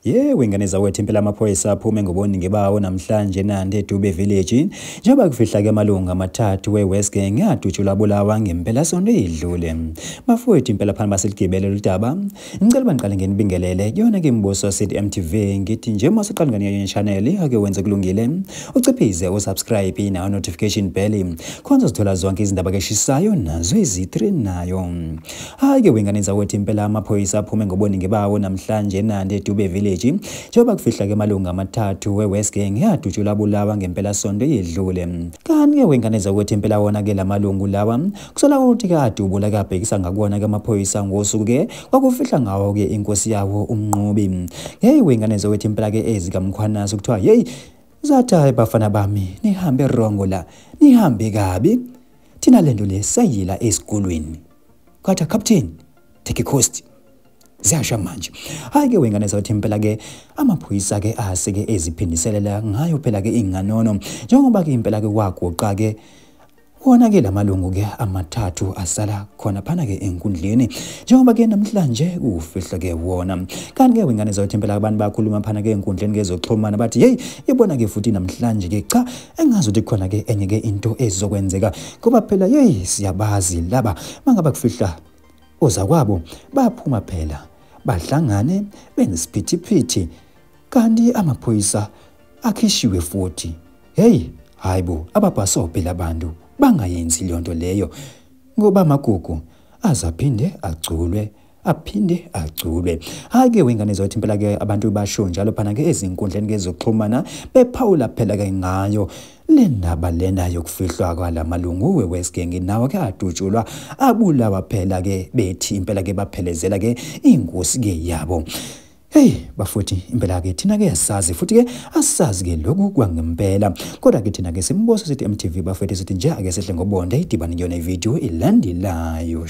Ingane zawethu impela amaphoyisa aphume ngobuningi bawo namhlanje eNandi eDube Village njengoba kufihla ke amalunga amathathu weWest Gang adutshulwa bulawa ngempela sonto edlule. Bafowethu impela phana basiligibele ludaba. Ngicela banqale ngenibingelele kuyona ke imbuso City MTV ngithi nje masiqala ngane channel ake wenze kulungile uciphize usubscribe na notification bell khona sithola zonke izindaba keshisayo nazo ezi3 nayo. Hayi ke wengane zawethu impela amaphoyisa aphume ngobuningi bawo namhlanje eNandi eDube Village njengoba kufihla ke amalunga amathathu weWest Gang yadutshulwa bulawa ngempela sonto edlule. Kanti ke wengane zawethu impela wona ke lamalungu lawa kusola ukuthi ke adubula kabhekisa ngakubona ke amaphoyisa ngosuku ke kwakufihla ngawo ke inkosi yawo umnqubi. Wengane zawethu impela ke ezikamkhwanasi kuthiwa zatha bafana bami nihambe wrong la nihambe kabi thina lento le sayila esikolweni katha captain take a coast ziyasha manje. Hayi ke wengane zawethu impela ke amaphoyisa ke aseke eziphindiselela ngayo phela ke inganono njengoba ke impela ke wagoqa ke wona ke lamalungu ke amathathu asala khona phana ke enkundleni njengoba ke namhlanje ufihla ke wona. Kanti ke wengane zawethu impela abantu bakhuluma phana ke enkundleni kezoxhumana bathi ibona ke futhi namhlanje ke cha engazuthi khona ke enye ke into ezizokwenzeka kuba phela siyabazi laba mangaba kufihla oza kwabo baphuma phela bahlangane benze isiphithiphithi kanti amaphoyisa akhishiwe futhi. Hayibo ababhaso phela abantu bangayenzi lonto leyo ngoba amagugu azaphinde agculwe aphinde agculwe. Hayi ke wengane zawethu impela ke abantu basho njalo phana ke ezinkundleni kezoxhumana bephawula phela ke ngayo le ndaba lena yokufihlwa kwalamalungu weWest Gang nawo ke adutshulwa abulawa phela ke bethi impela ke baphelezela ke inkosi ke yabo. Bafuthi impela ke thina ke yasazi futhi ke asazi ke lokhu kwangempela kodwa ke thina ke simboso City MTV bafethu sithi nje ake sehle ngobonde idibane yona ivideo elandelayo.